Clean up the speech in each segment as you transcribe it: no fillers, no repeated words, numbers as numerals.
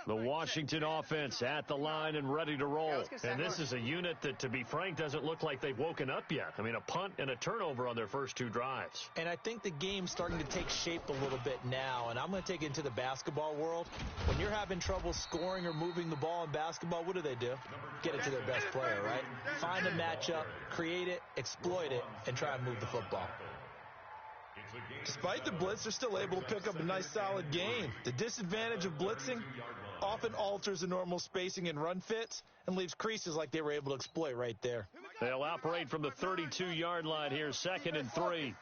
The Washington offense at the line and ready to roll. And this is a unit that, to be frank, doesn't look like they've woken up yet. I mean, a punt and a turnover on their first two drives. And I think the game's starting to take shape a little bit now, and I'm going to take it into the basketball world. When you're having trouble scoring or moving the ball in basketball, what do? Get it to their best player, right? Find a matchup, create it, exploit it, and try and move the football. Despite the blitz, they're still able to pick up a nice, solid gain. The disadvantage of blitzing often alters the normal spacing and run fits and leaves creases like they were able to exploit right there. They'll operate from the 32-yard line here, 2nd and 3.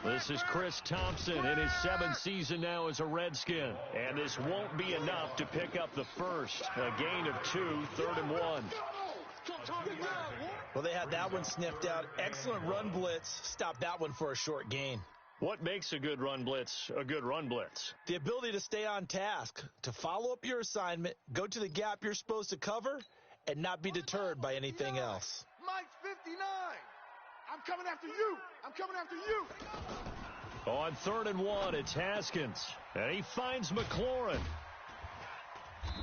This is Chris Thompson in his 7th season now as a Redskin. And this won't be enough to pick up the first. A gain of 2, 3rd and 1. Well, they had that one sniffed out. Excellent run blitz. Stopped that one for a short gain. What makes a good run blitz a good run blitz? The ability to stay on task, to follow up your assignment, go to the gap you're supposed to cover, and not be deterred by anything else. Mike's 59. I'm coming after you. I'm coming after you. On 3rd and 1, it's Haskins. And he finds McLaurin.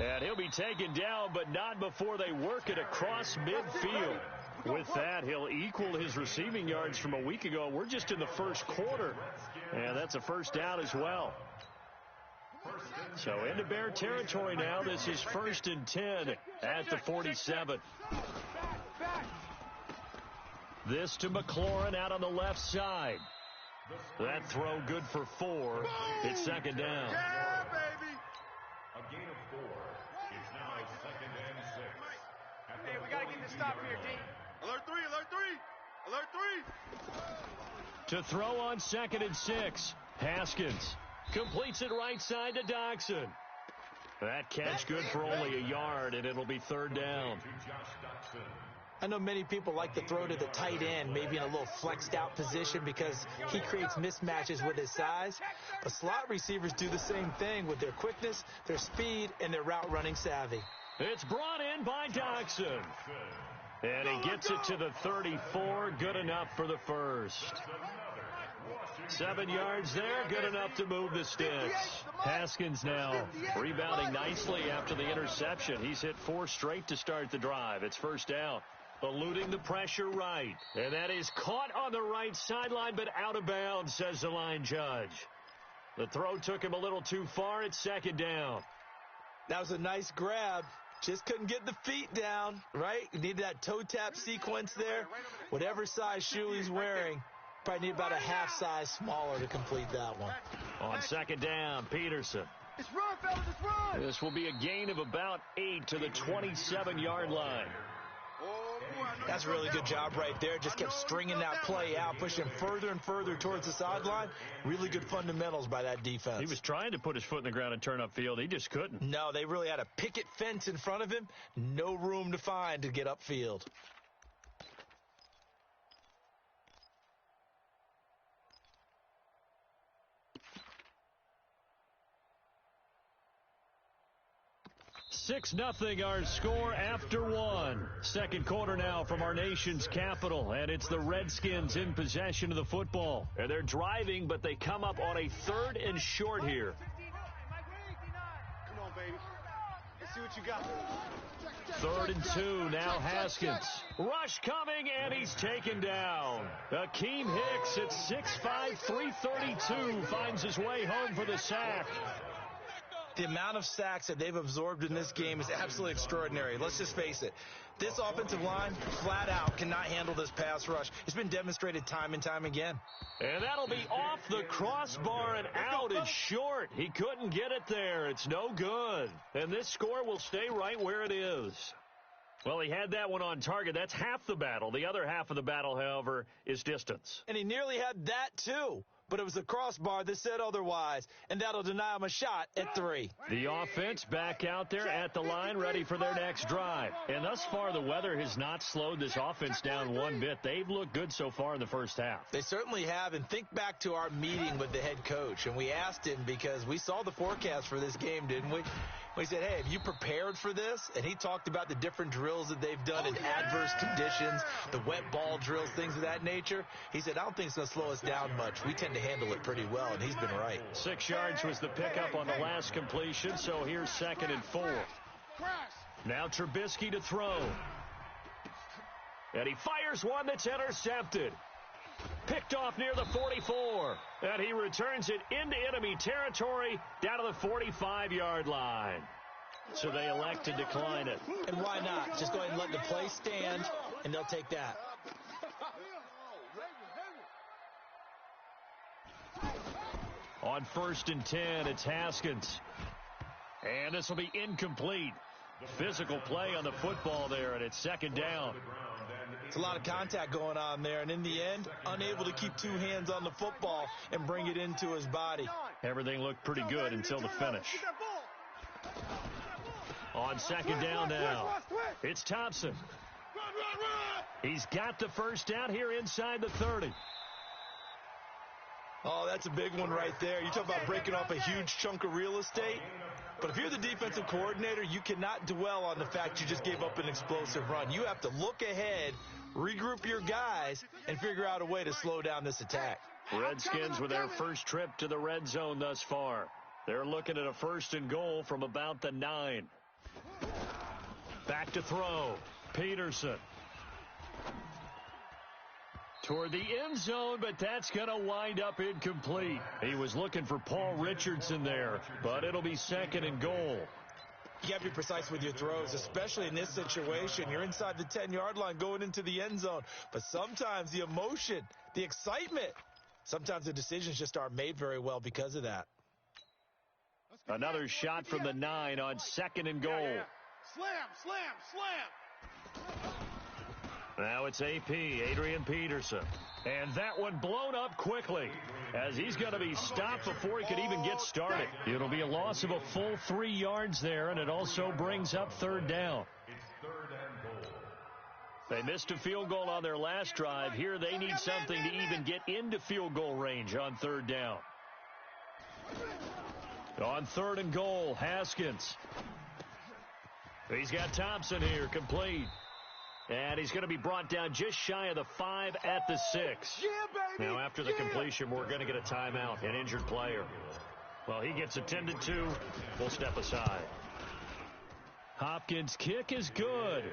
And he'll be taken down, but not before they work it across midfield. With that, he'll equal his receiving yards from a week ago. We're just in the first quarter. And that's a first down as well. So into Bear territory now. This is 1st and 10 at the 47. This to McLaurin out on the left side. That throw good for 4. It's 2nd down. Yeah, baby. A gain of 4. It's now 2nd and 6. Hey, we got to get this stop here, D. Alert 3, alert 3. Alert 3. To throw on 2nd and 6. Haskins completes it right side to Doxson. That catch good for only a yard, and it'll be 3rd down. I know many people like to throw to the tight end, maybe in a little flexed out position because he creates mismatches with his size. But slot receivers do the same thing with their quickness, their speed, and their route running savvy. It's brought in by Doxson. And he gets it to the 34, good enough for the first. 7 yards there, good enough to move the sticks. Haskins now rebounding nicely after the interception. He's hit 4 straight to start the drive. It's first down. Eluding the pressure right. And that is caught on the right sideline, but out of bounds, says the line judge. The throw took him a little too far. It's 2nd down. That was a nice grab. Just couldn't get the feet down, right? Needed that toe tap sequence there. Whatever size shoe he's wearing, probably need about a half size smaller to complete that one. On 2nd down, Peterson. It's run, fellas, it's run. This will be a gain of about 8 to the 27-yard line. That's a really good job right there. Just kept stringing that play out, pushing further and further towards the sideline. Really good fundamentals by that defense. He was trying to put his foot in the ground and turn upfield. He just couldn't. No, they really had a picket fence in front of him. No room to find to get upfield. Six 0 our score after 1. Second quarter now from our nation's capital, and it's the Redskins in possession of the football. And they're driving, but they come up on a 3rd and short here. Come on, baby. Let's see what you got. 3rd and 2, now Haskins. Rush coming, and he's taken down. Akeem Hicks at 6'5", 332, finds his way home for the sack. The amount of sacks that they've absorbed in this game is absolutely extraordinary. Let's just face it. This offensive line, flat out, cannot handle this pass rush. It's been demonstrated time and time again. And that'll be off the crossbar and out and short. He couldn't get it there. It's no good. And this score will stay right where it is. Well, he had that one on target. That's half the battle. The other half of the battle, however, is distance. And he nearly had that, too. But it was the crossbar that said otherwise, and that'll deny him a shot at 3. The offense back out there at the line, ready for their next drive. And thus far, the weather has not slowed this offense down one bit. They've looked good so far in the first half. They certainly have, and think back to our meeting with the head coach, and we asked him because we saw the forecast for this game, didn't we? We said, hey, have you prepared for this? And he talked about the different drills that they've done in adverse conditions, the wet ball drills, things of that nature. He said, I don't think it's going to slow us down much. We tend to to handle it pretty well, and he's been right. 6 yards was the pickup on the last completion, so here's 2nd and 4. Now Trubisky to throw. And he fires one that's intercepted. Picked off near the 44. And he returns it into enemy territory down to the 45-yard line. So they elect to decline it. And why not? Just go ahead and let the play stand, and they'll take that. On 1st and 10, it's Haskins. And this will be incomplete. Physical play on the football there, and it's 2nd down. It's a lot of contact going on there, and in the end, unable to keep 2 hands on the football and bring it into his body. Everything looked pretty good until the finish. On 2nd down now, it's Thompson. He's got the first down here inside the 30. Oh, that's a big one right there. You talk about breaking off a huge chunk of real estate. But if you're the defensive coordinator, you cannot dwell on the fact you just gave up an explosive run. You have to look ahead, regroup your guys, and figure out a way to slow down this attack. Redskins with their first trip to the red zone thus far. They're looking at a 1st and goal from about the 9. Back to throw. Peterson. Toward the end zone, but that's going to wind up incomplete. He was looking for Paul Richardson there, but it'll be 2nd and goal. You got to be precise with your throws, especially in this situation. You're inside the 10-yard line going into the end zone. But sometimes the emotion, the excitement, sometimes the decisions just aren't made very well because of that. Another shot from the 9 on 2nd and goal. Slam, slam, slam. Now it's AP, Adrian Peterson. And that one blown up quickly as he's going to be stopped before he could even get started. It'll be a loss of a full 3 yards there, and it also brings up 3rd down. They missed a field goal on their last drive. Here they need something to even get into field goal range on 3rd down. On 3rd and goal, Haskins. He's got Thompson here, complete. And he's going to be brought down just shy of the 5 at the 6. Now, after the completion, we're going to get a timeout, an injured player. Well, he gets attended to. We'll step aside. Hopkins' kick is good.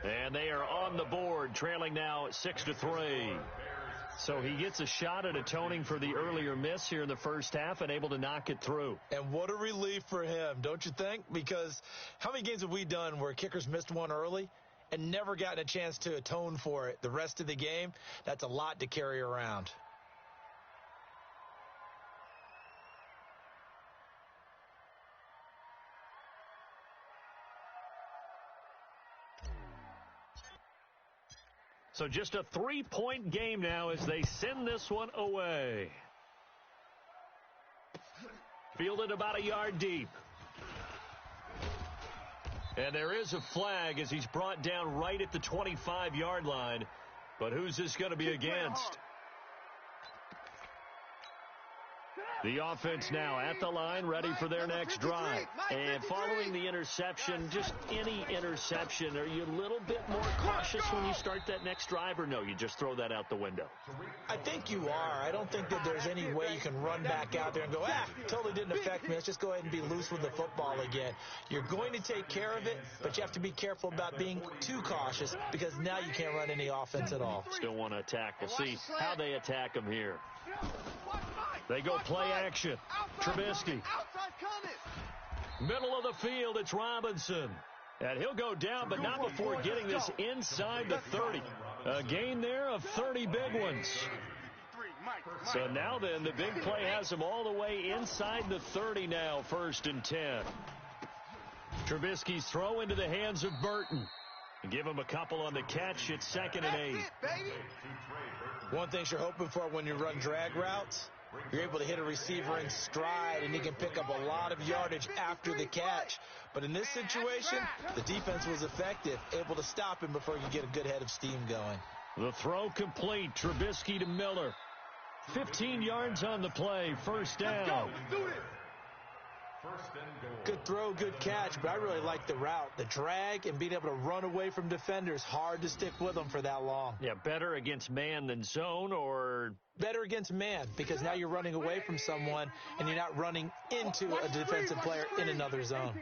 And they are on the board, trailing now 6-3. So he gets a shot at atoning for the earlier miss here in the first half and able to knock it through. And what a relief for him, don't you think? Because how many games have we done where kickers missed one early and never gotten a chance to atone for it the rest of the game? That's a lot to carry around. So just a 3-point game now as they send this one away. Fielded about a yard deep. And there is a flag as he's brought down right at the 25-yard line. But who's this going to be against? The offense now at the line, ready for their next drive. And following the interception, just any interception, are you a little bit more cautious when you start that next drive, or no, you just throw that out the window? I think you are. I don't think that there's any way you can run back out there and go, totally didn't affect me. Let's just go ahead and be loose with the football again. You're going to take care of it, but you have to be careful about being too cautious because now you can't run any offense at all. Still want to attack. We'll see how they attack him here. They go play action. Trubisky. Middle of the field, it's Robinson. And he'll go down, but not before getting this inside the 30. A gain there of 30 big ones. So now then, the big play has him all the way inside the 30 now, 1st and 10. Trubisky's throw into the hands of Burton. Give him a couple on the catch. It's 2nd and 8. One thing you're hoping for when you run drag routes, you're able to hit a receiver in stride, and he can pick up a lot of yardage after the catch. But in this situation, the defense was effective, able to stop him before he could get a good head of steam going. The throw complete. Trubisky to Miller. 15 yards on the play. 1st down. First and goal. Good throw, good catch, but I really like the route. The drag and being able to run away from defenders, hard to stick with them for that long. Yeah, better against man than zone, or better against man, because now you're running away from someone and you're not running into a defensive player in another zone.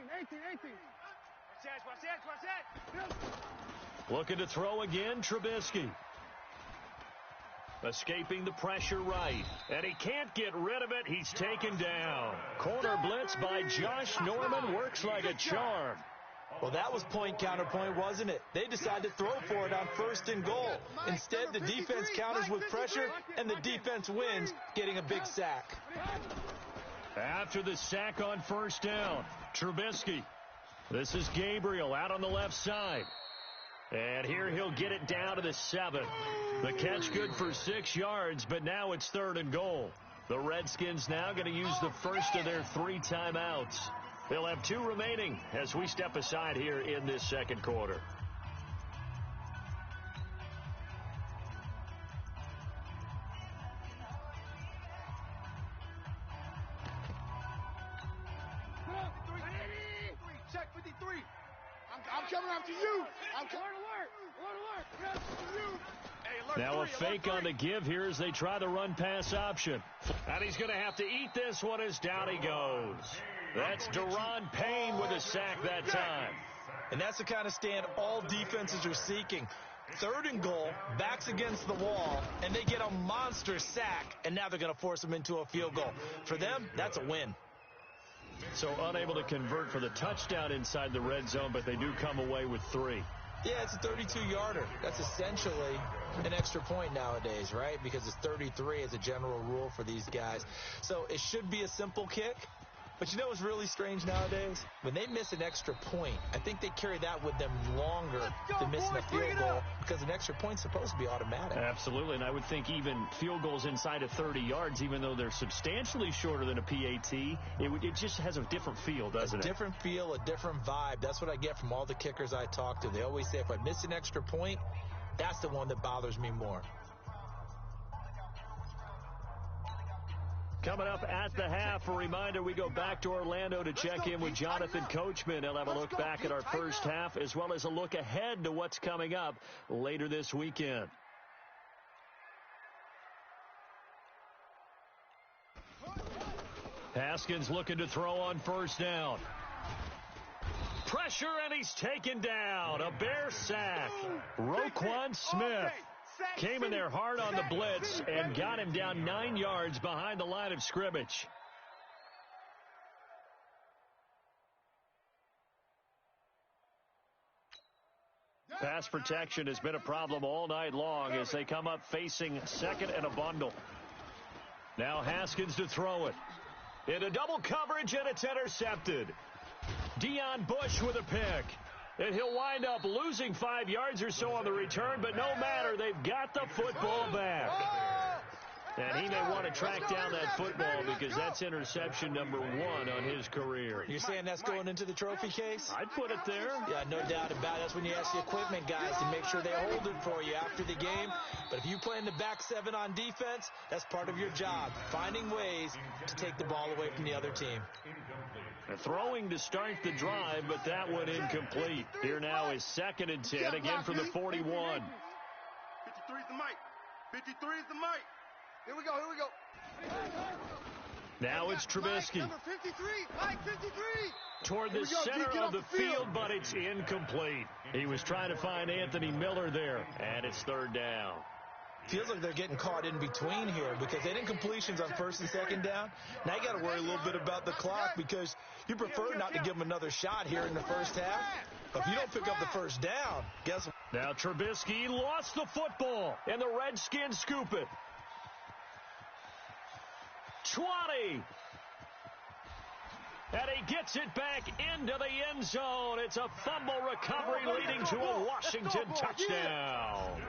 Looking to throw again, Trubisky. Escaping the pressure right. And he can't get rid of it. He's taken down. Corner blitz by Josh Norman works like a charm. Well, that was point counterpoint, wasn't it? They decided to throw for it on first and goal. Instead, the defense counters with pressure, and the defense wins, getting a big sack. After the sack on first down, Trubisky. This is Gabriel out on the left side. And here he'll get it down to the 7. The catch good for 6 yards, but now it's 3rd and goal. The Redskins now going to use the first of their 3 timeouts. They'll have 2 remaining as we step aside here in this second quarter. Check 53. I'm coming after you. I'm coming. Alert. Now a fake on the give here as they try the run-pass option. And he's going to have to eat this one as down he goes. That's Deron Payne with a sack that time. And that's the kind of stand all defenses are seeking. 3rd and goal, backs against the wall, and they get a monster sack, and now they're going to force them into a field goal. For them, that's a win. So unable to convert for the touchdown inside the red zone, but they do come away with 3. Yeah, it's a 32-yarder. That's essentially an extra point nowadays, right? Because it's 33 as a general rule for these guys. So it should be a simple kick. But you know what's really strange nowadays? When they miss an extra point, I think they carry that with them longer than missing a field goal, because an extra point's supposed to be automatic. Absolutely, and I would think even field goals inside of 30 yards, even though they're substantially shorter than a PAT, it just has a different feel, doesn't it? A different feel, a different vibe. That's what I get from all the kickers I talk to. They always say if I miss an extra point, that's the one that bothers me more. Coming up at the half, a reminder, we go back to Orlando to check in with Jonathan Coachman. He'll have a look back at our first half as well as a look ahead to what's coming up later this weekend. Haskins looking to throw on first down. Pressure, and he's taken down. A Bear sack. Roquan Smith came in there hard on the blitz and got him down 9 yards behind the line of scrimmage. Pass protection has been a problem all night long as they come up facing 2nd and a bundle. Now Haskins to throw it. Into double coverage, and it's intercepted. Deion Bush with a pick. And he'll wind up losing 5 yards or so on the return, but no matter, they've got the football back. And he may want to track down that football because that's interception number 1 on his career. You're saying that's going into the trophy case? I'd put it there. Yeah, no doubt about it. That's when you ask the equipment guys to make sure they hold it for you after the game. But if you play in the back 7 on defense, that's part of your job, finding ways to take the ball away from the other team. Throwing to start the drive, but that one incomplete. Here now is 2nd and 10, again from the 41. 53 is the mic. 53 is the mic. Here we go. Now it's Trubisky. Number 53, Mike 53. Toward the center of the field, but it's incomplete. He was trying to find Anthony Miller there, and it's 3rd down. Feels like they're getting caught in between here because they did incompletions on 1st and 2nd down. Now you got to worry a little bit about the clock because you prefer not to give them another shot here in the first half. But if you don't pick up the 1st down, guess what? Now Trubisky lost the football, and the Redskins scoop it. 20. And he gets it back into the end zone. It's a fumble recovery leading to a Washington touchdown.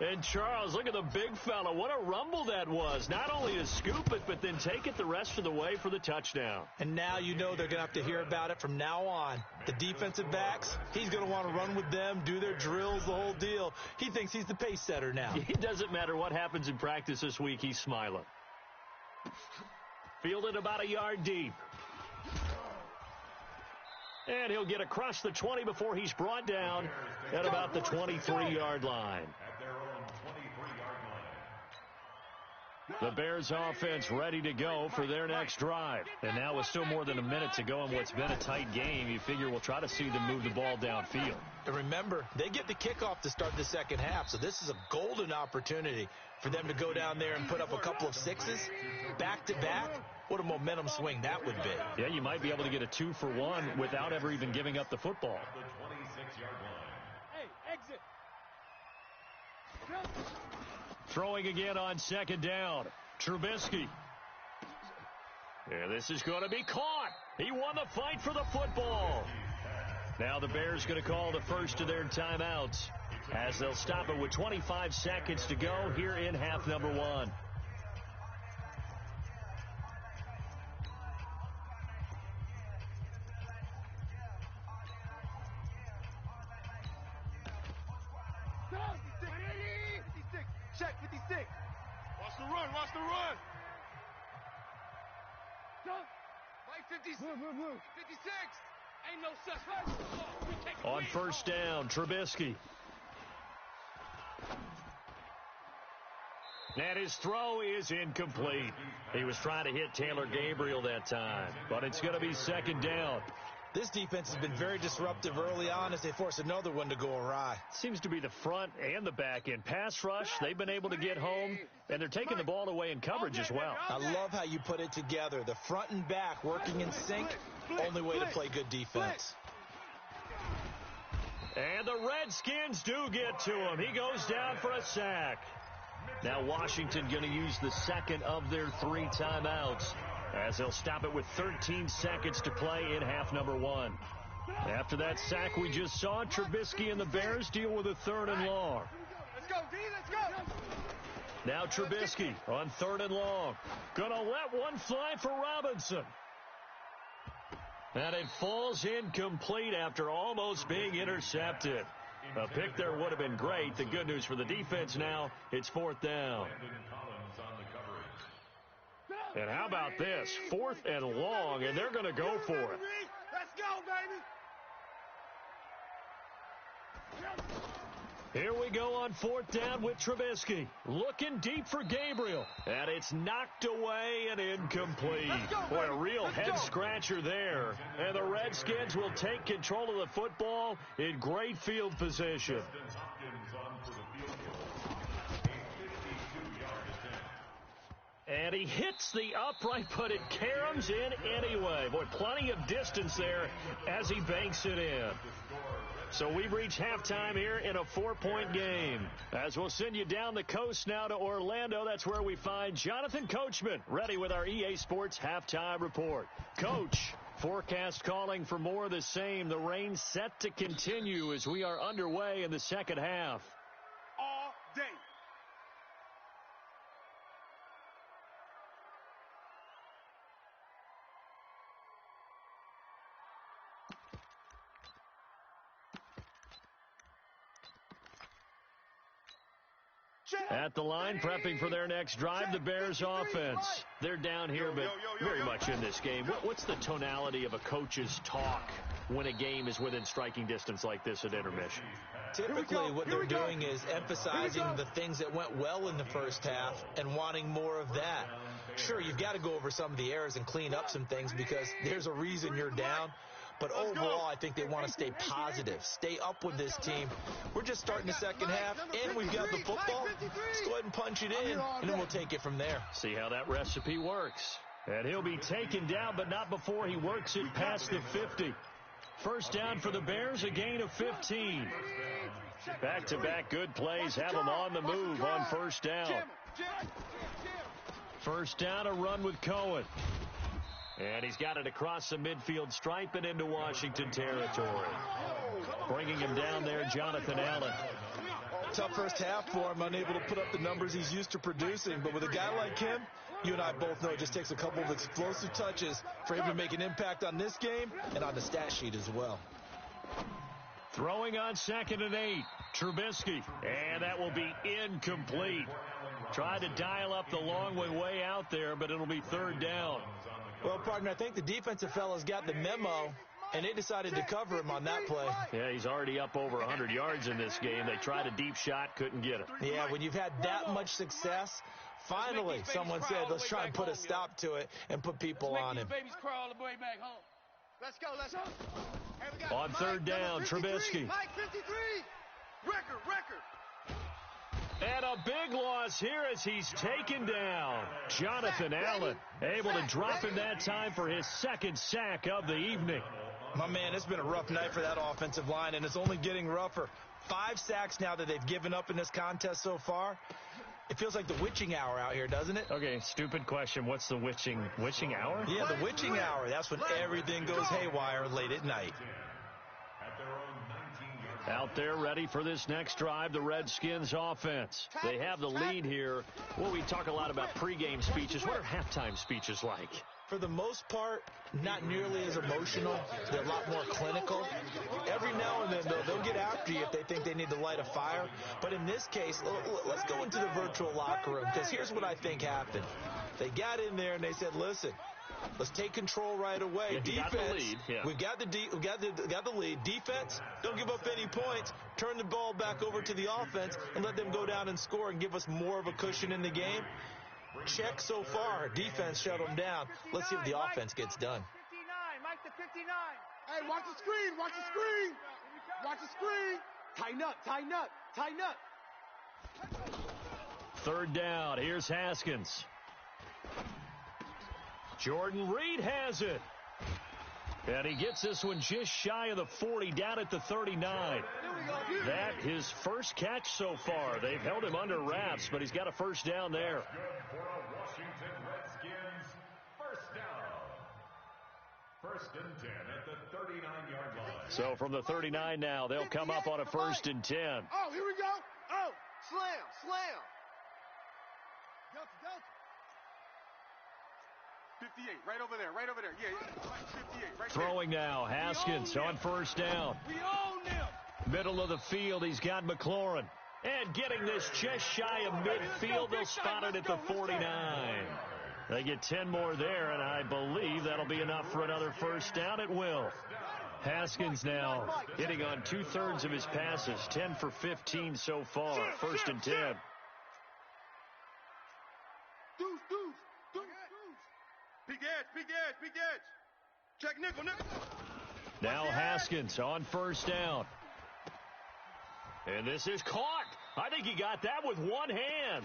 And Charles, look at the big fella. What a rumble that was. Not only to scoop it, but then take it the rest of the way for the touchdown. And now you know they're going to have to hear about it from now on. The defensive backs, he's going to want to run with them, do their drills, the whole deal. He thinks he's the pace setter now. It doesn't matter what happens in practice this week. He's smiling. Fielded about a yard deep. And he'll get across the 20 before he's brought down at about the 23-yard line. At their own 23-yard line. The Bears offense ready to go for their next drive. And now with still more than a minute to go in what's been a tight game, you figure we'll try to see them move the ball downfield. And remember, they get the kickoff to start the second half, so this is a golden opportunity for them to go down there and put up a couple of sixes back-to-back. What a momentum swing that would be. Yeah, you might be able to get a 2-for-1 without ever even giving up the football. The 26-yard line. Hey, exit. Throwing again on second down. Trubisky. Yeah, this is going to be caught. He won the fight for the football. Now the Bears going to call the first of their timeouts as they'll stop it with 25 seconds to go here in half number 1. Check 56. Watch the run. Watch the run. Mike 56. 56. Ain't no such thing. On first down, Trubisky. And his throw is incomplete. He was trying to hit Taylor Gabriel that time, but it's going to be second down. This defense has been very disruptive early on as they force another one to go awry. Seems to be the front and the back end. Pass rush, they've been able to get home, and they're taking the ball away in coverage as well. I love how you put it together. The front and back working in sync, only way to play good defense. And the Redskins do get to him. He goes down for a sack. Now Washington going to use the second of their 3 timeouts, as they'll stop it with 13 seconds to play in half number 1. After that sack we just saw, Trubisky and the Bears deal with a 3rd and long. Let's go, D. Let's go. Now Trubisky on 3rd and long. Gonna let one fly for Robinson. And it falls incomplete after almost being intercepted. A pick there would have been great. The good news for the defense now, it's 4th down. And how about this? 4th and long, and they're going to go for it. Let's go, baby. Here we go on 4th down with Trubisky. Looking deep for Gabriel. And it's knocked away and incomplete. Boy, a real head-scratcher there. And the Redskins will take control of the football in great field position. And he hits the upright, but it caroms in anyway. Boy, plenty of distance there as he banks it in. So we've reached halftime here in a 4-point game. As we'll send you down the coast now to Orlando, that's where we find Jonathan Coachman, ready with our EA Sports halftime report. Coach, forecast calling for more of the same. The rain set to continue as we are underway in the second half. All day. At the line, prepping for their next drive, the Bears offense. They're down here, but very much in this game. What's the tonality of a coach's talk when a game is within striking distance like this at intermission? Typically, what they're doing is emphasizing the things that went well in the first half and wanting more of that. Sure, you've got to go over some of the errors and clean up some things because there's a reason you're down. But overall, I think they want to stay positive, stay up with this team. We're just starting the second half, and we've got the football. Let's go ahead and punch it in, and then we'll take it from there. See how that recipe works. And he'll be taken down, but not before he works it past the 50. First down for the Bears, a gain of 15. Back-to-back good plays have them on the move on first down. First down, a run with Cohen. And he's got it across the midfield stripe and into Washington territory. Bringing him down there, Jonathan Allen. Tough first half for him, unable to put up the numbers he's used to producing. But with a guy like him, you and I both know it just takes a couple of explosive touches for him to make an impact on this game and on the stat sheet as well. Throwing on 2nd and 8. Trubisky. And that will be incomplete. Tried to dial up the long way out there, but it'll be 3rd down. Well, partner, I think the defensive fellas got the memo, and they decided to cover him on that play. Yeah, he's already up over 100 yards in this game. They tried a deep shot, couldn't get it. Yeah, when you've had that much success, finally someone said, let's try and put a stop to it and put people on him. Babies cry all the way back home. Let's go, let's go. Hey, we got On Mike, 3rd down, 53, Trubisky. Mike 53. Record. And a big loss here as he's taken down. Jonathan Allen able to drop him that time for his 2nd sack of the evening. My man, it's been a rough night for that offensive line, and it's only getting rougher. 5 sacks now that they've given up in this contest so far. It feels like the witching hour out here, doesn't it? Okay, stupid question. What's the witching hour? Yeah, the witching hour. That's when everything goes haywire late at night. Out there ready for this next drive, the Redskins offense. They have the lead here. Well, we talk a lot about pregame speeches. What are halftime speeches like? For the most part, not nearly as emotional. They're a lot more clinical. Every now and then, though, they'll get after you if they think they need to light a fire. But in this case, let's go into the virtual locker room, because here's what I think happened. They got in there and they said, listen, let's take control right away. Yeah, defense, got the lead. Yeah. we got the lead. Defense, don't give up any points. Turn the ball back over to the offense and let them go down and score and give us more of a cushion in the game. Check so far. Defense shut them down. Let's see if the offense gets done. 59, Mike the 59. Hey, watch the screen. Watch the screen. Watch the screen. Tighten up. 3rd down. Here's Haskins. Jordan Reed has it. And he gets this one just shy of the 40, down at the 39. That his first catch so far. They've held him under wraps, but he's got a 1st down there. For a Washington Redskins 1st down. 1st and 10 at the 39-yard line. So from the 39 now, they'll come up on a 1st and 10. Oh, here we go. Oh, slam. 58, right over there. Yeah. 58, right Throwing there. now, Haskins on 1st down. We own them. Middle of the field, he's got McLaurin. And getting this just shy of midfield, they'll spot it at the 49. They get 10 more there, and I believe that'll be enough for another 1st down. It will. Haskins now hitting on 2/3 of his passes, 10 for 15 so far. 1st and 10. Deuce. Big edge. Check nickel. Now Haskins on 1st down. And this is caught. I think he got that with one hand.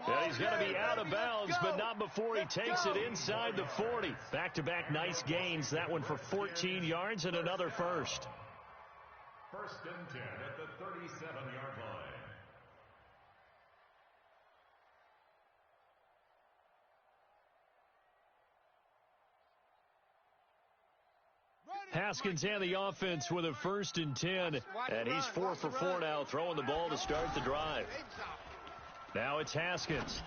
And he's going to be out of bounds, but not before he takes it inside the 40. Back-to-back nice gains. That one for 14 yards and another 1st. 1st and 10 at the 37-yard line. Haskins and the offense with a 1st and 10. And he's 4 for 4 now, throwing the ball to start the drive. Now it's Haskins.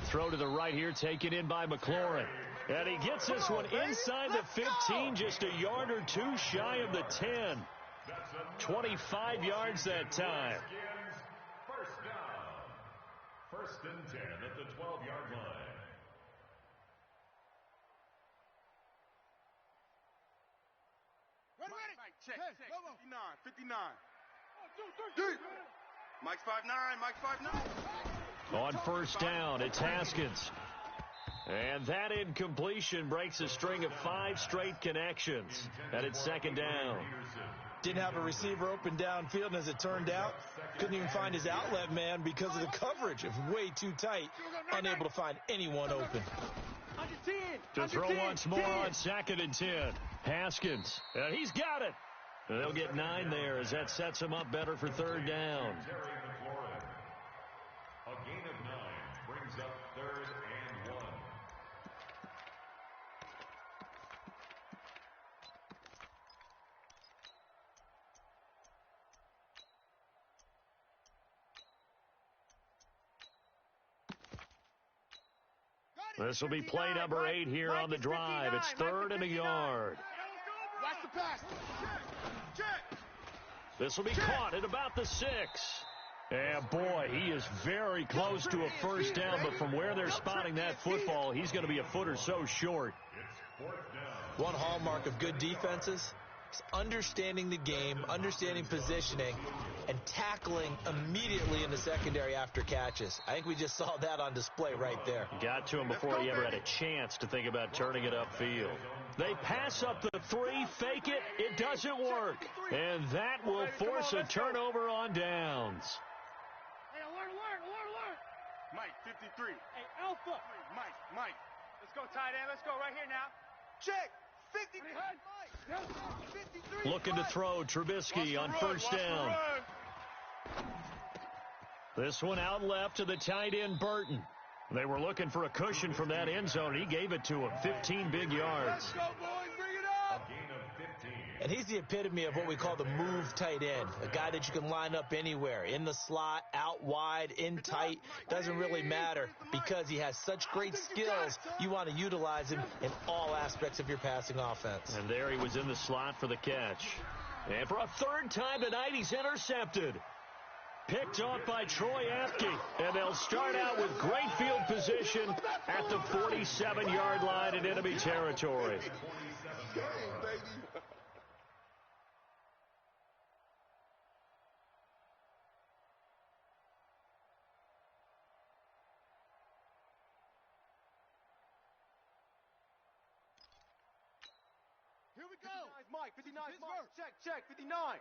Throw to the right here, taken in by McLaurin. And he gets this one inside the 15, just a yard or 2 shy of the 10. 25 yards that time. 1st down. 1st and 10 at the 12-yard line. Check. 59. 3. Mike's 5'9". On 1st down, it's Haskins. And that incompletion breaks a string of 5 straight connections. And it's 2nd down. Didn't have a receiver open downfield, and as it turned out, couldn't even find his outlet man because of the coverage. It was way too tight, unable to find anyone open. To throw once more on 2nd and 10. Haskins, and he's got it. And they'll get 9 there as that sets him up better for 3rd down. A gain of 9 brings up 3rd and 1. This will be play number 8 here on the drive. It's 3rd and a yard. Watch the pass. Check. This will be caught at about the 6. And boy, he is very close to a first down, but from where they're spotting that football, he's going to be a foot or so short. One hallmark of good defenses is understanding the game, understanding positioning, and tackling immediately in the secondary after catches. I think we just saw that on display right there. Got to him before he ever had a chance to think about turning it upfield. They pass up the 3, fake it, it doesn't work. And that will force a turnover on downs. Hey, alert. Mike, 53. Hey, Alpha. Mike. Let's go, tight end. Let's go right here now. Check. 53. Mike. 53. Looking to throw Trubisky on first down. This one out left to the tight end, Burton. They were looking for a cushion from that end zone. He gave it to him. 15 big yards. Let's go, boys. Bring it up. And he's the epitome of what we call the move tight end. A guy that you can line up anywhere. In the slot, out wide, in tight. Doesn't really matter because he has such great skills. You want to utilize him in all aspects of your passing offense. And there he was in the slot for the catch. And for a third time tonight, he's intercepted. Picked off by Troy Apke. And they'll start out with great field position at the 47-yard line in enemy territory. Here we go. 59's Mike. 59's Mike. Check. 59.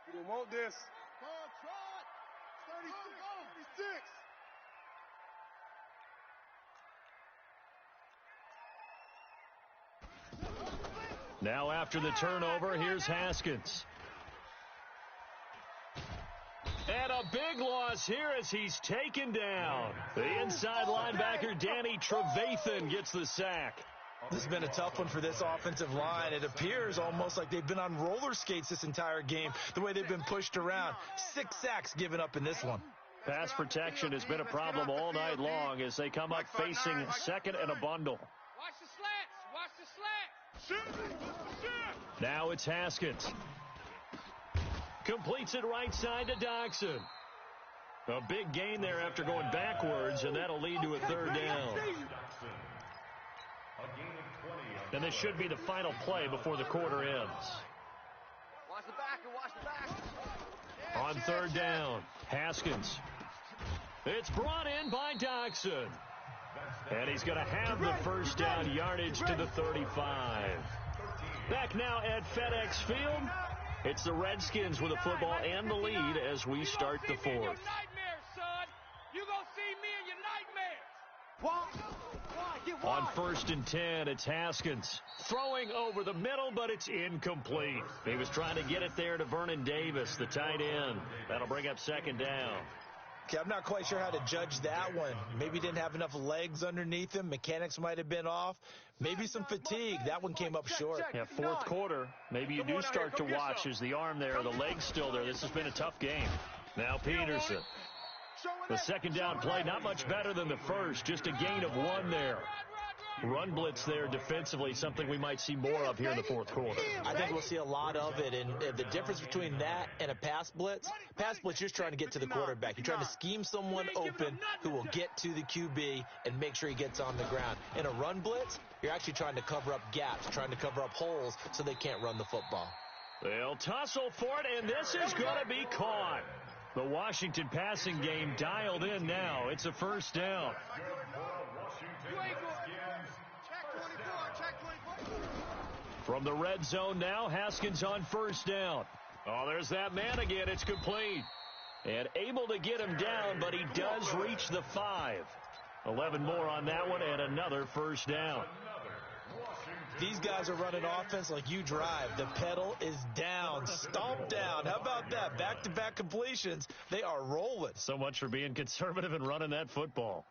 We didn't want this. Trot. 36. 36. Now after the turnover, here's Haskins. And a big loss here as he's taken down. The inside linebacker, Danny Trevathan, gets the sack. This has been a tough one for this offensive line. It appears almost like they've been on roller skates this entire game, the way they've been pushed around. 6 sacks given up in this one. Pass protection has been a problem all night long as they come up facing second and a bundle. Watch the slats. Now it's Haskins. Completes it right side to Doxson. A big gain there after going backwards, and that'll lead to a third down. And this should be the final play before the quarter ends. Watch the back. On third down, Haskins. It's brought in by Doxson. And he's going to have the first down yardage to the 35. Back now at FedEx Field. It's the Redskins with the football and the lead as we start the fourth. You gonna see me in your nightmares. On first and 10, it's Haskins. Throwing over the middle, but it's incomplete. He was trying to get it there to Vernon Davis, the tight end. That'll bring up second down. Okay, I'm not quite sure how to judge that one. Maybe didn't have enough legs underneath him. Mechanics might have been off. Maybe some fatigue. That one came up short. Yeah, fourth quarter. Maybe you do start to watch as the arm there, the leg's still there. This has been a tough game. Now Peterson. The second down play, not much better than the first. Just a gain of 1 there. Run blitz there defensively, something we might see more of here in the fourth quarter. I think we'll see a lot of it, and the difference between that and a pass blitz, you're just trying to get to the quarterback. You're trying to scheme someone open who will get to the QB and make sure he gets on the ground. In a run blitz, you're actually trying to cover up gaps, trying to cover up holes so they can't run the football. They'll tussle for it, and this is going to be caught. The Washington passing game dialed in now. It's a first down. From the red zone now, Haskins on first down. Oh, there's that man again. It's complete. And able to get him down, but he does reach the 5. 11 more on that one and another first down. These guys are running offense like you drive. The pedal is down, stomped down. How about that? Back-to-back completions. They are rolling. So much for being conservative and running that football.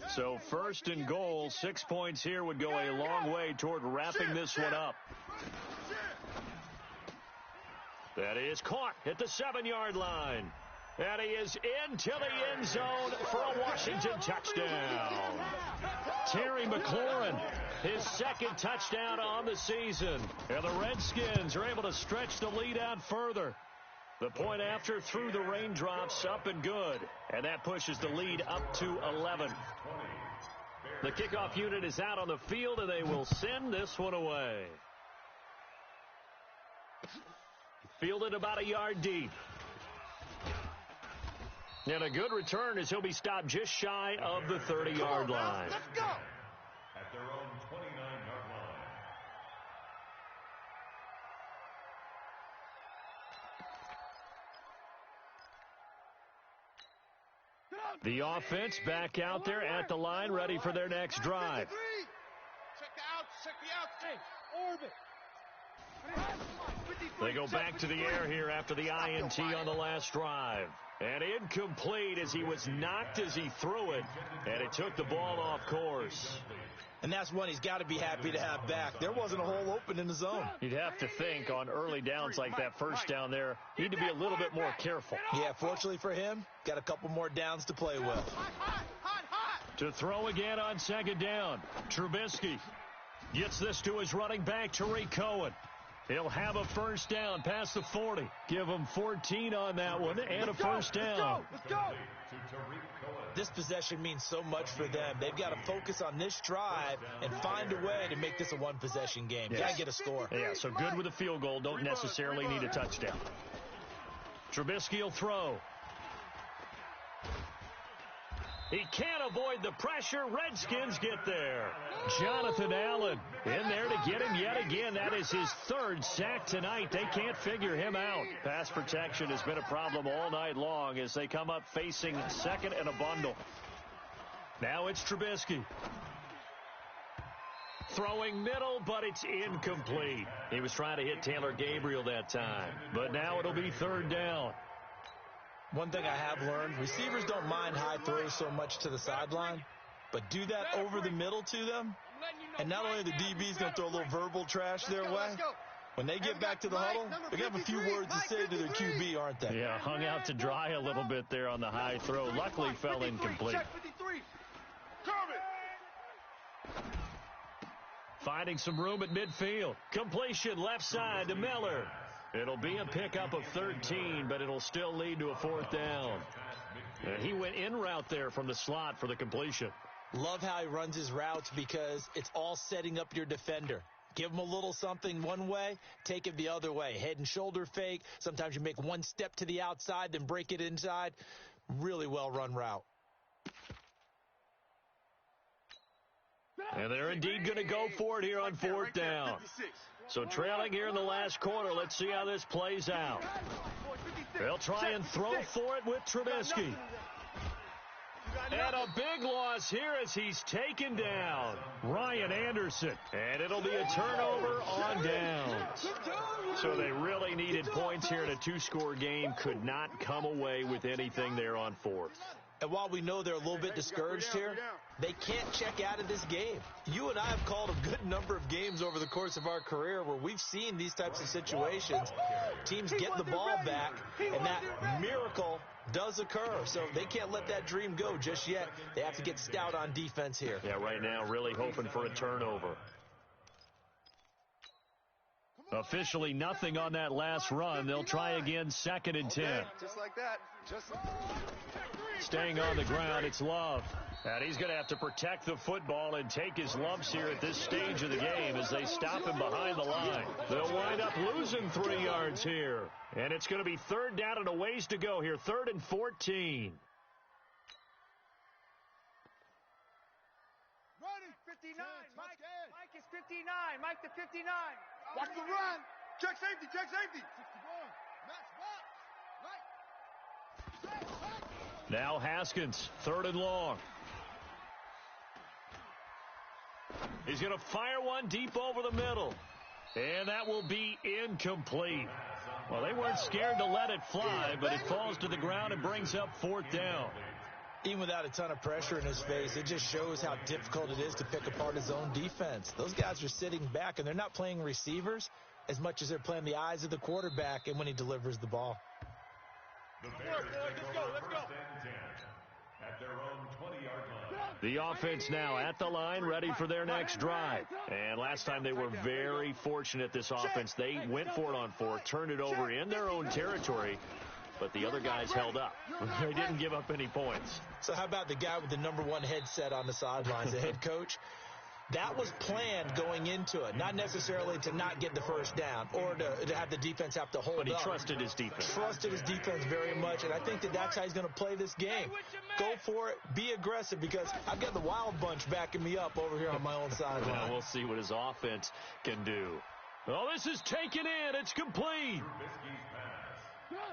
So first and goal, 6 points here would go a long way toward wrapping this one up. That is caught at the 7-yard line. And he is into the end zone for a Washington touchdown. Terry McLaurin, his second touchdown on the season. And the Redskins are able to stretch the lead out further. The point after through the raindrops, up and good. And that pushes the lead up to 11. The kickoff unit is out on the field, and they will send this one away. Fielded about a yard deep. And a good return as he'll be stopped just shy of the 30-yard line. Let's go. At their own 29-yard line. The offense back out there at the line, ready for their next drive. Check the outs. Check the outs. Hey, orbit. They go back to the air here after the INT on the last drive. And incomplete as he was knocked as he threw it. And it took the ball off course. And that's one he's got to be happy to have back. There wasn't a hole open in the zone. You'd have to think on early downs like that first down there, need to be a little bit more careful. Yeah, fortunately for him, got a couple more downs to play with. To throw again on second down, Trubisky gets this to his running back, Tariq Cohen. He'll have a first down past the 40. Give him 14 on that one and a first down. Let's go. This possession means so much for them. They've got to focus on this drive and find a way to make this a one-possession game. Yes. Got to get a score. Yeah, so good with a field goal. Don't necessarily need a touchdown. Trubisky will throw. He can't avoid the pressure. Redskins get there. Jonathan Allen in there to get him yet again. That is his third sack tonight. They can't figure him out. Pass protection has been a problem all night long as they come up facing second and a bundle. Now it's Trubisky. Throwing middle, but it's incomplete. He was trying to hit Taylor Gabriel that time. But now it'll be third down. One thing I have learned, receivers don't mind high throws so much to the sideline, but do that over the middle to them, and not only the DB's going to throw a little verbal trash their way, when they get back to the huddle, they're going to have a few words to say to their QB, aren't they? Yeah, hung out to dry a little bit there on the high throw. Luckily fell incomplete. Finding some room at midfield. Completion left side to Miller. It'll be a pickup of 13, but it'll still lead to a fourth down. And he went in route there from the slot for the completion. Love how he runs his routes because it's all setting up your defender. Give him a little something one way, take it the other way. Head and shoulder fake. Sometimes you make one step to the outside, then break it inside. Really well-run route. And they're indeed going to go for it here on fourth down. So trailing here in the last quarter, let's see how this plays out. They'll try and throw for it with Trubisky. And a big loss here as he's taken down. Ryan Anderson. And it'll be a turnover on downs. So they really needed points here in a two-score game. Could not come away with anything there on fourth. And while we know they're a little bit discouraged here, they can't check out of this game. You and I have called a good number of games over the course of our career where we've seen these types of situations. Teams get the ball back, and that miracle does occur. So they can't let that dream go just yet. They have to get stout on defense here. Yeah, right now really hoping for a turnover. Officially nothing on that last run. They'll try again, 2nd and 10. Just like that. Staying on the ground, it's Love. And he's going to have to protect the football and take his lumps here at this stage of the game as they stop him behind the line. They'll wind up losing 3 yards here. And it's going to be third down and a ways to go here, 3rd and 14. Running, 59. Mike is 59. Mike to 59. Watch the run. Check safety. 61. Max box. Now Haskins, 3rd and long. He's going to fire one deep over the middle. And that will be incomplete. Well, they weren't scared to let it fly, but it falls to the ground and brings up 4th down. Even without a ton of pressure in his face, it just shows how difficult it is to pick apart his own defense. Those guys are sitting back, and they're not playing receivers as much as they're playing the eyes of the quarterback and when he delivers the ball. The Bears take over first and 10 at their own 20-yard line. The offense now at the line, ready for their next drive. And last time they were very fortunate, this offense. They went for it on fourth, turned it over in their own territory, but the other guys held up. They didn't give up any points. So how about the guy with the #1 headset on the sidelines, the head coach? That was planned going into it, not necessarily to not get the first down or to have the defense have to hold up. But he trusted his defense. Trusted his defense very much, and I think that's how he's going to play this game. Go for it, be aggressive, because I've got the wild bunch backing me up over here on my own sideline. Now we'll see what his offense can do. Oh, this is taken in. It's complete.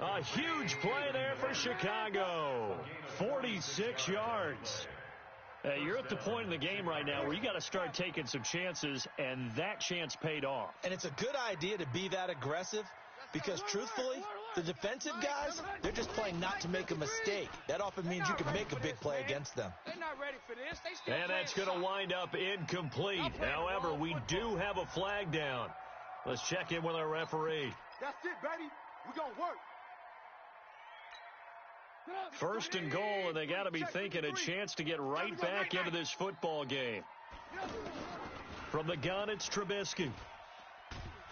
A huge play there for Chicago. 46 yards. You're at the point in the game right now where you got to start taking some chances, and that chance paid off. And it's a good idea to be that aggressive because, truthfully, the defensive guys, they're just playing not to make a mistake. That often means you can make a big play against them. They're not ready for this. And that's going to wind up incomplete. However, we do have a flag down. Let's check in with our referee. That's it, baby. We're going to work. First and goal, and they got to be thinking a chance to get right back into this football game. From the gun, it's Trubisky.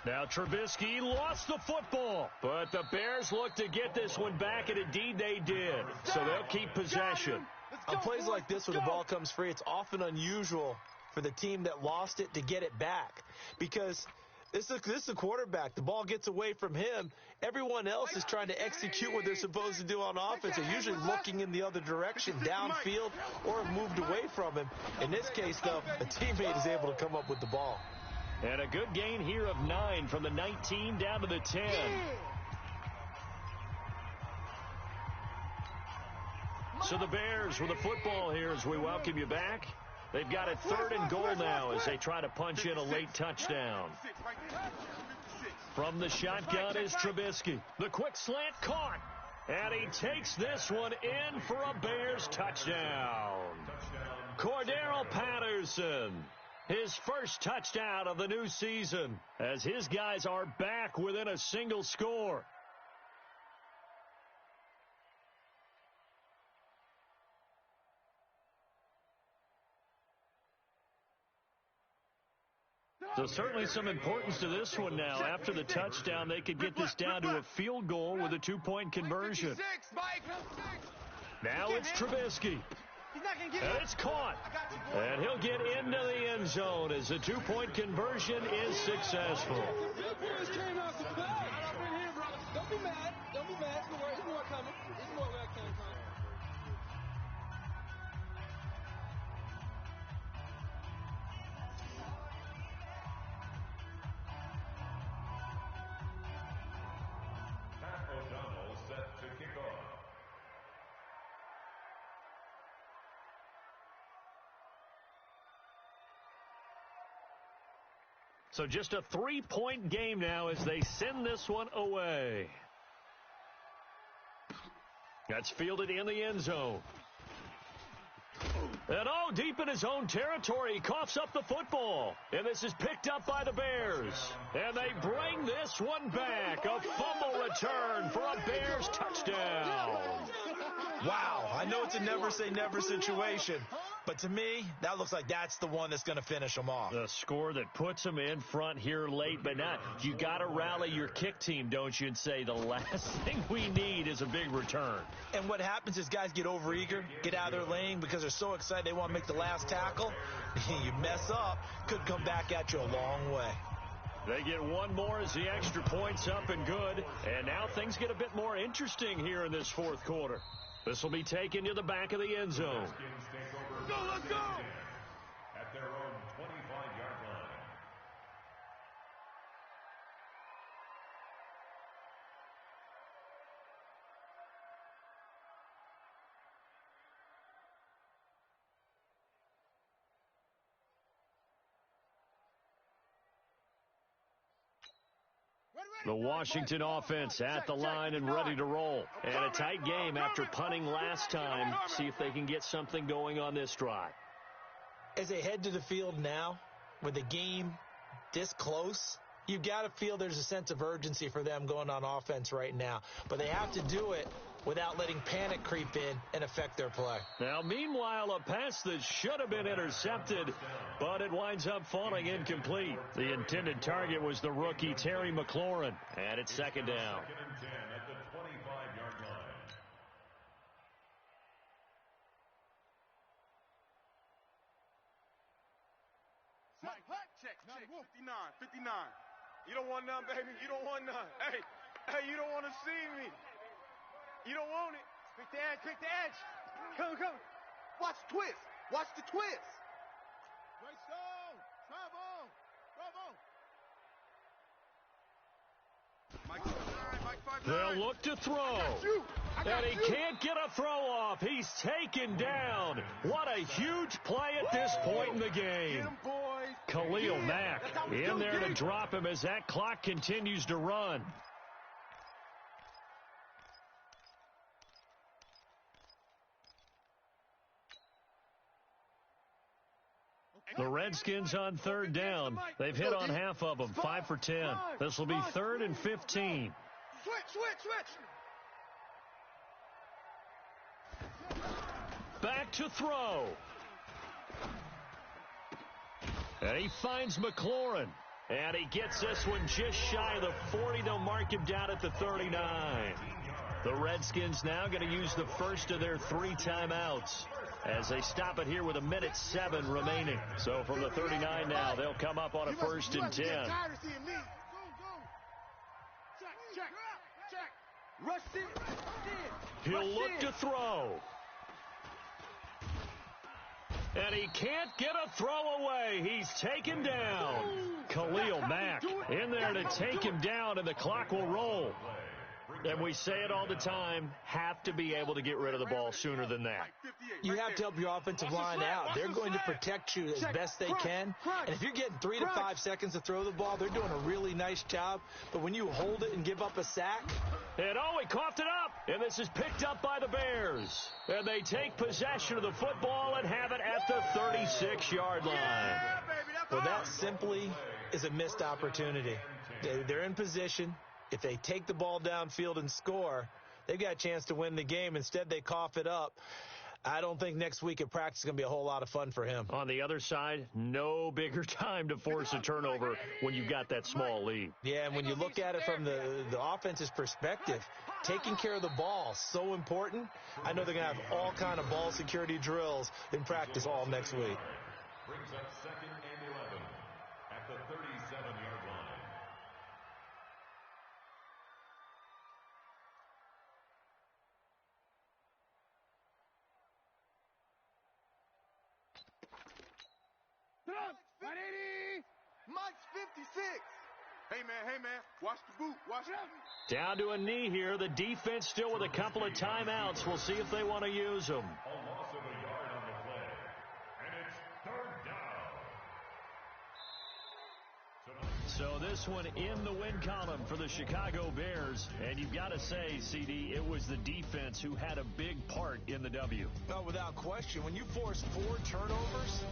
Now Trubisky lost the football, but the Bears look to get this one back, and indeed they did. So they'll keep possession. On plays like this where the ball comes free, it's often unusual for the team that lost it to get it back because this is a quarterback. The ball gets away from him. Everyone else is trying to execute what they're supposed to do on offense. They're usually looking in the other direction, downfield, or moved away from him. In this case, though, a teammate is able to come up with the ball. And a good gain here of 9 from the 19 down to the 10. So the Bears with the football here as we welcome you back. They've got it 3rd and goal now as they try to punch in a late touchdown. From the shotgun is Trubisky. The quick slant caught. And he takes this one in for a Bears touchdown. Cordero Patterson, his first touchdown of the new season as his guys are back within a single score. So certainly some importance to this one now. After the touchdown, they could get this down to a field goal with a 2-point conversion. Now it's Trubisky. And it's caught. And he'll get into the end zone as the 2-point conversion is successful. Don't be mad. Don't be mad. There's more coming. There's more where I came from. So just a 3-point game now as they send this one away. That's fielded in the end zone. And deep in his own territory, he coughs up the football. And this is picked up by the Bears. And they bring this one back. A fumble return for a Bears touchdown. Wow, I know it's a never-say-never situation, but to me, that looks like that's the one that's going to finish them off. The score that puts them in front here late, but not. You got to rally your kick team, don't you, and say the last thing we need is a big return. And what happens is guys get overeager, get out of their lane because they're so excited they want to make the last tackle. You mess up, could come back at you a long way. They get one more as the extra point's up and good, and now things get a bit more interesting here in this fourth quarter. This will be taken to the back of the end zone. Go, let's go! At their own 25-yard line. The Washington offense at the line and ready to roll. And a tight game after punting last time. See if they can get something going on this drive. As they head to the field now, with the game this close, you've got to feel there's a sense of urgency for them going on offense right now. But they have to do it without letting panic creep in and affect their play. Now, meanwhile, a pass that should have been intercepted, but it winds up falling incomplete. The intended target was the rookie Terry McLaurin, and it's second down. Second and 10 at the 25-yard line. Check, 59. You don't want none, baby. You don't want none. Hey, you don't want to see me. You don't want it. Pick the edge. Come. Watch the twist. Great stone. Bravo. Mike 5'9". They'll look to throw. And he can't get a throw off. He's taken down. What a huge play at this point in the game. Khalil Mack in there to drop him as that clock continues to run. The Redskins on third down. They've hit on half of them, 5 for 10. This will be 3rd and 15. Switch. Back to throw. And he finds McLaurin. And he gets this one just shy of the 40. They'll mark him down at the 39. The Redskins now going to use the first of their 3 timeouts as they stop it here with 1:07 remaining. So from the 39 now, they'll come up on a 1st and 10. He'll look to throw. And he can't get a throw away. He's taken down. Khalil Mack in there to take him down, and the clock will roll. And we say it all the time, have to be able to get rid of the ball sooner than that. You have to help your offensive line out. They're going to protect you as best they can. And if you're getting 3 to 5 seconds to throw the ball, they're doing a really nice job. But when you hold it and give up a sack. And he coughed it up. And this is picked up by the Bears. And they take possession of the football and have it at the 36-yard line. Well, that simply is a missed opportunity. They're in position. If they take the ball downfield and score, they've got a chance to win the game. Instead, they cough it up. I don't think next week at practice is going to be a whole lot of fun for him. On the other side, no bigger time to force a turnover when you've got that small lead. Yeah, and when you look at it from the offense's perspective, taking care of the ball, so important. I know they're going to have all kind of ball security drills in practice all next week. Brings up 2nd and 11 at the 37-yard line. Mike's 56. Hey, man. Watch the boot. Watch it. Down to a knee here. The defense still with a couple of timeouts. We'll see if they want to use them. A loss of a yard on the play. And it's 3rd down. So this one in the win column for the Chicago Bears. And you've got to say, CD, it was the defense who had a big part in the W. No, without question. When you force 4 turnovers,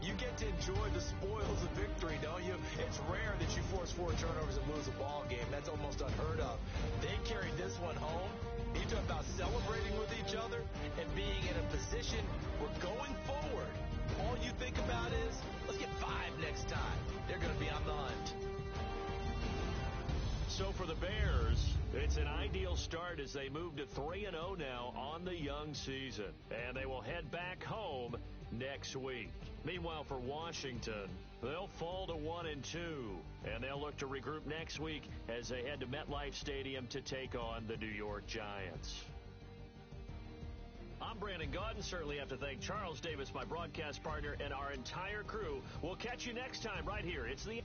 you get to enjoy the spoils of victory, don't you? It's rare that you force 4 turnovers and lose a ball game. That's almost unheard of. They carried this one home. You talk about celebrating with each other and being in a position where going forward, all you think about is, let's get 5 next time. They're going to be on the hunt. So for the Bears, it's an ideal start as they move to 3-0 now on the young season. And they will head back home next week. Meanwhile, for Washington, they'll fall to 1-2, and they'll look to regroup next week as they head to MetLife Stadium to take on the New York Giants. I'm Brandon Gaudin. Certainly have to thank Charles Davis, my broadcast partner, and our entire crew. We'll catch you next time right here. It's the